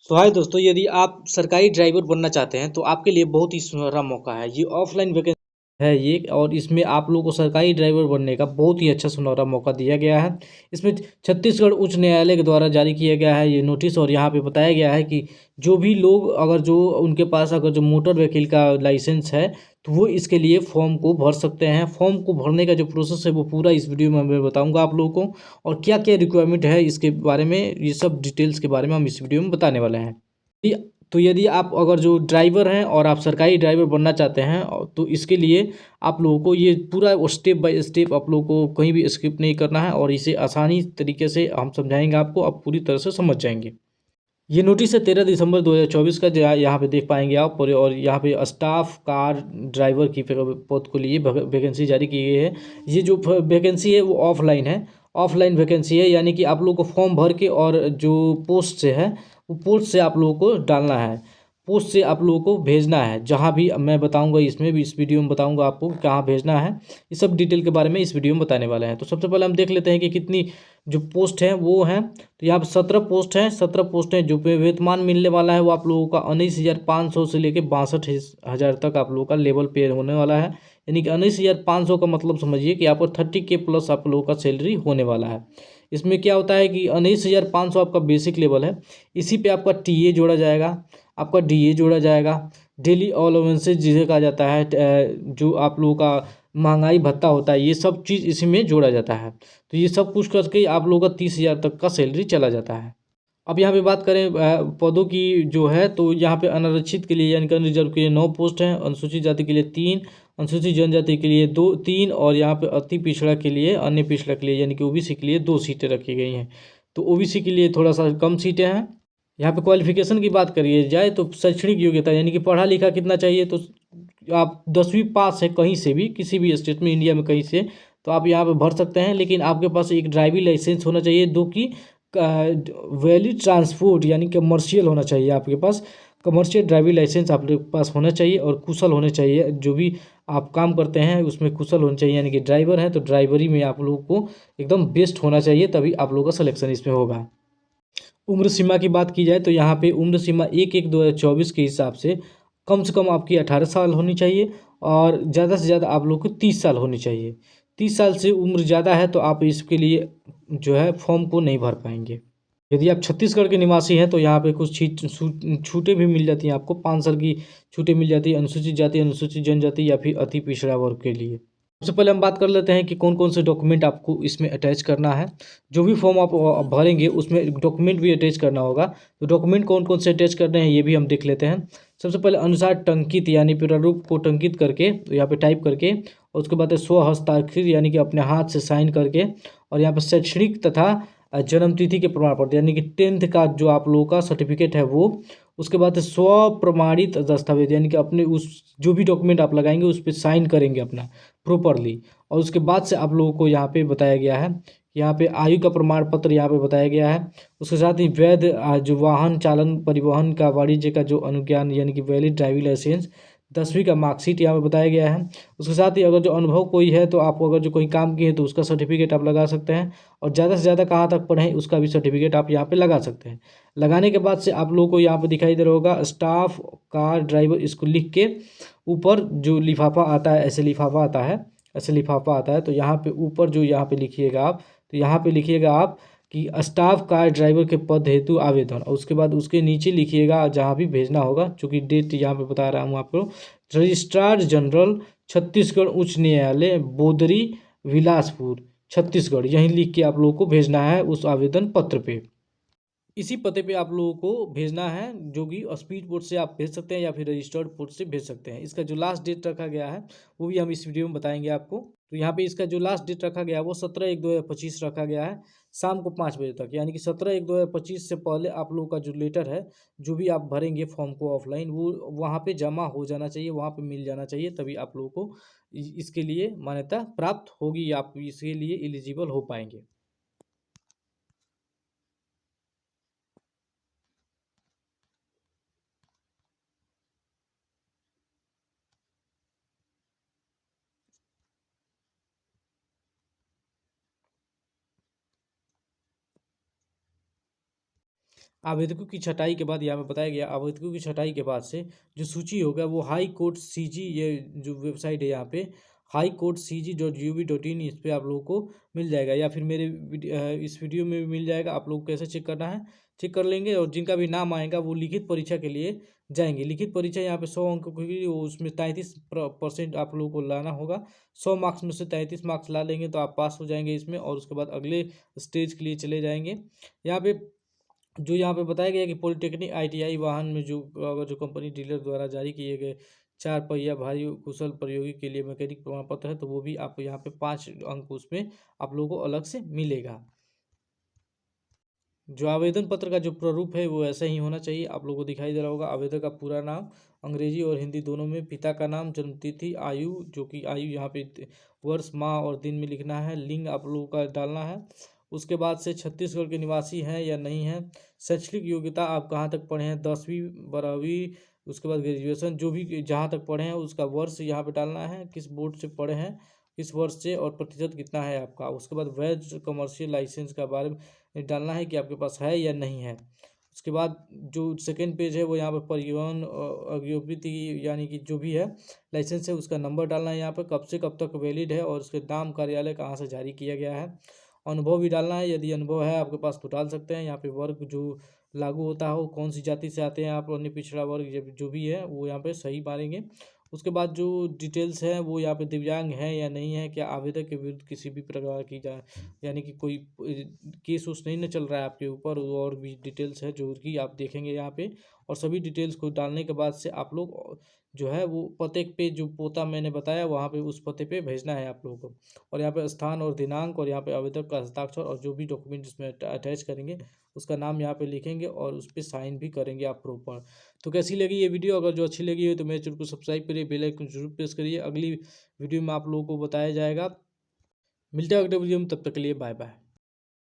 तो हाय दोस्तों, यदि आप सरकारी ड्राइवर बनना चाहते हैं तो आपके लिए बहुत ही सुनहरा मौका है। ये ऑफलाइन वैकेंसी है ये, और इसमें आप लोगों को सरकारी ड्राइवर बनने का बहुत ही अच्छा सुनहरा मौका दिया गया है। इसमें छत्तीसगढ़ उच्च न्यायालय के द्वारा जारी किया गया है ये नोटिस, और यहाँ पे बताया गया है कि जो भी लोग अगर जो उनके पास अगर जो मोटर व्हीकल का लाइसेंस है तो वो इसके लिए फॉर्म को भर सकते हैं। फॉर्म को भरने का जो प्रोसेस है वो पूरा इस वीडियो में मैं बताऊंगा आप लोगों को, और क्या क्या रिक्वायरमेंट है इसके बारे में, ये सब डिटेल्स के बारे में हम इस वीडियो में बताने वाले हैं। तो यदि आप अगर जो ड्राइवर हैं और आप सरकारी ड्राइवर बनना चाहते हैं तो इसके लिए आप लोगों को ये पूरा स्टेप बाय स्टेप आप लोगों को कहीं भी स्किप नहीं करना है, और इसे आसानी तरीके से हम समझाएंगे आपको, आप पूरी तरह से समझ जाएंगे। ये नोटिस है 13 दिसंबर 2024 का, यहाँ पे देख पाएंगे आप। और यहाँ पे स्टाफ कार ड्राइवर की पद को लिए वैकेंसी जारी की गई है। ये जो वैकेंसी है वो ऑफलाइन है, ऑफलाइन वैकेंसी है, यानी कि आप लोगों को फॉर्म भर के और जो पोस्ट से है वो पोस्ट से आप लोगों को डालना है, पोस्ट से आप लोगों को भेजना है। जहाँ भी मैं बताऊंगा, इसमें भी इस वीडियो में बताऊंगा आपको कहाँ भेजना है। ये सब डिटेल के बारे में इस वीडियो में बताने वाले हैं। तो सबसे पहले हम देख लेते हैं कि कितनी जो पोस्ट हैं वो हैं। तो यहाँ पर 17 पोस्ट हैं, 17 पोस्ट हैं। जो पे वेतमान मिलने वाला है वो आप लोगों का 19,500 से लेकर 62,000 तक आप लोगों का लेवल पे होने वाला है। यानी कि 19,500 का मतलब समझिए कि आपको 30K प्लस आप लोगों का सैलरी होने वाला है। इसमें क्या होता है कि 19,500 आपका बेसिक लेवल है, इसी पे आपका टीए जोड़ा जाएगा, आपका डीए जोड़ा जाएगा, डेली अलाउंसेस जिसे कहा जाता है, जो आप लोगों का महंगाई भत्ता होता है, ये सब चीज़ इसी में जोड़ा जाता है। तो ये सब कुछ करके आप लोगों का 30,000 तक का सैलरी चला जाता है। अब यहाँ पे बात करें पदों की जो है, तो यहाँ पे अनारक्षित के लिए यानी कि रिजर्व के लिए 9 पोस्ट हैं, अनुसूचित जाति के लिए 3, अनुसूचित जनजाति के लिए 2-3, और यहाँ पे अति पिछड़ा के लिए, अन्य पिछड़ा के लिए यानी कि ओबीसी के लिए 2 सीटें रखी गई हैं। तो ओबीसी के लिए थोड़ा सा कम सीटें हैं। यहाँ पे क्वालिफिकेशन की बात करिए जाए तो शैक्षणिक योग्यता यानी कि पढ़ा लिखा कितना चाहिए, तो आप 10वीं पास है कहीं से भी, किसी भी स्टेट में इंडिया में कहीं से, तो आप यहाँ पे भर सकते हैं। लेकिन आपके पास एक ड्राइविंग लाइसेंस होना चाहिए, दो की वैलिड ट्रांसपोर्ट यानी कमर्शियल होना चाहिए आपके पास, कमर्शियल ड्राइविंग लाइसेंस आपके पास होना चाहिए, और कुशल होने चाहिए। जो भी आप काम करते हैं उसमें कुशल होना चाहिए, यानी कि ड्राइवर हैं तो ड्राइवरी में आप लोगों को एकदम बेस्ट होना चाहिए, तभी आप लोगों का सिलेक्शन इसमें होगा। उम्र सीमा की बात की जाए तो यहाँ पे उम्र सीमा 1/1/2024 के हिसाब से कम आपकी 18 साल होनी चाहिए, और ज़्यादा से ज़्यादा आप लोग को 30 साल होनी चाहिए। 30 साल से उम्र ज़्यादा है तो आप इसके लिए जो है फॉर्म को नहीं भर पाएंगे। यदि आप छत्तीसगढ़ के निवासी हैं तो यहाँ पे कुछ छूटें भी मिल जाती हैं आपको, 5 साल की छूटें मिल जाती है अनुसूचित जाति, अनुसूचित जनजाति या फिर अति पिछड़ा वर्ग के लिए। सबसे पहले हम बात कर लेते हैं कि कौन कौन से डॉक्यूमेंट आपको इसमें अटैच करना है। जो भी फॉर्म आप भरेंगे उसमें डॉक्यूमेंट भी अटैच करना होगा। तो डॉक्यूमेंट कौन कौन से अटैच करने हैं ये भी हम देख लेते हैं। सबसे पहले अनुसार टंकित यानी प्रारूप को टंकित करके, तो यहाँ पे टाइप करके, और उसके बाद स्व हस्ताक्षर यानी कि अपने हाथ से साइन करके, और यहाँ पर शैक्षणिक तथा जन्म तिथि के प्रमाण पत्र यानी कि 10th का जो आप लोगों का सर्टिफिकेट है वो। उसके बाद स्व प्रमाणित दस्तावेज यानी कि अपने उस जो भी डॉक्यूमेंट आप लगाएंगे उस पर साइन करेंगे अपना प्रॉपरली। और उसके बाद से आप लोगों को यहाँ पे बताया गया है, यहाँ पे आयु का प्रमाण पत्र यहाँ पे बताया गया है। उसके साथ ही वैध जो वाहन चालन परिवहन का वाणिज्य का जो अनुज्ञान यानी कि वैलिड ड्राइविंग लाइसेंस, 10वीं का मार्कशीट यहाँ पे बताया गया है। उसके साथ ही अगर जो अनुभव कोई है तो आप अगर जो कोई काम किए हैं तो उसका सर्टिफिकेट आप लगा सकते हैं, और ज़्यादा से ज़्यादा कहाँ तक पढ़े हैं उसका भी सर्टिफिकेट आप यहाँ पे लगा सकते हैं। लगाने के बाद से आप लोगों को यहाँ पे दिखाई दे रहा होगा स्टाफ कार ड्राइवर, इसको लिख के ऊपर जो लिफाफा आता है, ऐसे लिफाफा आता है, ऐसे लिफाफा आता है, तो यहाँ पे ऊपर जो यहाँ पे लिखिएगा आप, तो यहाँ पे लिखिएगा आप कि स्टाफ कार ड्राइवर के पद हेतु आवेदन, और उसके बाद उसके नीचे लिखिएगा जहाँ भी भेजना होगा, चूँकि डेट यहाँ पे बता रहा हूँ आपको, रजिस्ट्रार जनरल छत्तीसगढ़ उच्च न्यायालय बोदरी बिलासपुर छत्तीसगढ़, यहीं लिख के आप लोगों को भेजना है उस आवेदन पत्र पे। इसी पते पे आप लोगों को भेजना है, जो कि स्पीड पोस्ट से आप भेज सकते हैं या फिर रजिस्टर्ड पोस्ट से भेज सकते हैं। इसका जो लास्ट डेट रखा गया है वो भी हम इस वीडियो में बताएंगे आपको। तो यहाँ पे इसका जो लास्ट डेट रखा गया है वो 17/1/2025 रखा गया है, शाम को 5 बजे तक। यानी कि 17/1/2025 से पहले आप लोगों का जो लेटर है, जो भी आप भरेंगे फॉर्म को ऑफलाइन, वो वहाँ पे जमा हो जाना चाहिए, वहाँ पे मिल जाना चाहिए, तभी आप लोगों को इसके लिए मान्यता प्राप्त होगी, आप इसके लिए एलिजिबल हो पाएंगे। आवेदकों की छँटाई के बाद यहाँ पे बताया गया, आवेदकों की छँटाई के बाद से जो सूची होगा वो हाई कोर्ट सीजी, ये जो वेबसाइट है यहाँ पे हाई कोर्ट CG.gov.in, इस पे आप लोगों को मिल जाएगा, या फिर मेरे इस वीडियो में भी मिल जाएगा। आप लोग कैसे चेक करना है चेक कर लेंगे, और जिनका भी नाम आएगा वो लिखित परीक्षा के लिए जाएंगे। लिखित परीक्षा यहाँ पे 100 अंकों की, वो उसमें 33% आप लोगों को लाना होगा। 100 मार्क्स में से 33 मार्क्स ला लेंगे तो आप पास हो जाएंगे इसमें, और उसके बाद अगले स्टेज के लिए चले जाएंगे। यहाँ पे जो यहाँ पे बताया गया कि पॉलिटेक्निक ITI वाहन में जो अगर जो कंपनी डीलर द्वारा जारी किए गए 4 पहिया भारी कुशल प्रयोगी के लिए मैकेनिक प्रमाण पत्र है, तो वो भी आपको यहाँ पे 5 अंक उसमें आप लोगों को अलग से मिलेगा। जो आवेदन पत्र का जो प्रारूप है वो ऐसा ही होना चाहिए। आप लोगों को दिखाई दे रहा होगा आवेदक का पूरा नाम, अंग्रेजी और हिंदी दोनों में, पिता का नाम, जन्मतिथि, आयु, जो कि आयु यहाँ पे वर्ष, माह और दिन में लिखना है, लिंग आप लोगों का डालना है। उसके बाद से छत्तीसगढ़ के निवासी हैं या नहीं हैं, शैक्षणिक योग्यता आप कहाँ तक पढ़े हैं, 10वीं 12वीं, उसके बाद ग्रेजुएशन, जो भी जहाँ तक पढ़े हैं उसका वर्ष यहाँ पे डालना है, किस बोर्ड से पढ़े हैं, किस वर्ष से, और प्रतिशत कितना है आपका। उसके बाद वैध कमर्शियल लाइसेंस का बारे में डालना है कि आपके पास है या नहीं है। उसके बाद जो सेकेंड पेज है वो यहाँ पर परिवहन अज्ञोपित यानी कि जो भी है लाइसेंस है उसका नंबर डालना है यहाँ पर, कब से कब तक वैलिड है, और उसके नाम, कार्यालय कहाँ से जारी किया गया है। अनुभव भी डालना है, यदि अनुभव है आपके पास तो डाल सकते हैं। यहाँ पे वर्ग जो लागू होता है वो कौन सी जाति से आते हैं आप, अन्य पिछड़ा वर्ग जो भी है वो यहाँ पे सही मारेंगे। उसके बाद जो डिटेल्स है वो यहाँ पे दिव्यांग है या नहीं है, क्या आवेदक के विरुद्ध किसी भी प्रकार की यानी कि कोई केस उस नहीं न चल रहा है आपके ऊपर, और भी डिटेल्स है जो कि आप देखेंगे यहाँ पे। और सभी डिटेल्स को डालने के बाद से आप लोग जो है वो पते पे, जो पोता मैंने बताया वहाँ पे उस पते पे भेजना है आप लोगों को। और यहाँ पे स्थान और दिनांक, और यहाँ पे आवेदक का हस्ताक्षर, और जो भी डॉक्यूमेंट इसमें अटैच करेंगे उसका नाम यहाँ पे लिखेंगे, और उस पर साइन भी करेंगे आप प्रॉपर। तो कैसी लगी ये वीडियो? अगर जो अच्छी लगी हो तो मेरे चैनल को सब्सक्राइब करिए, बेल आइकन जरूर प्रेस करिए। अगली वीडियो में आप लोगों को बताया जाएगा। मिलते हैं अगले वीडियो में, तब तक के लिए बाय बाय।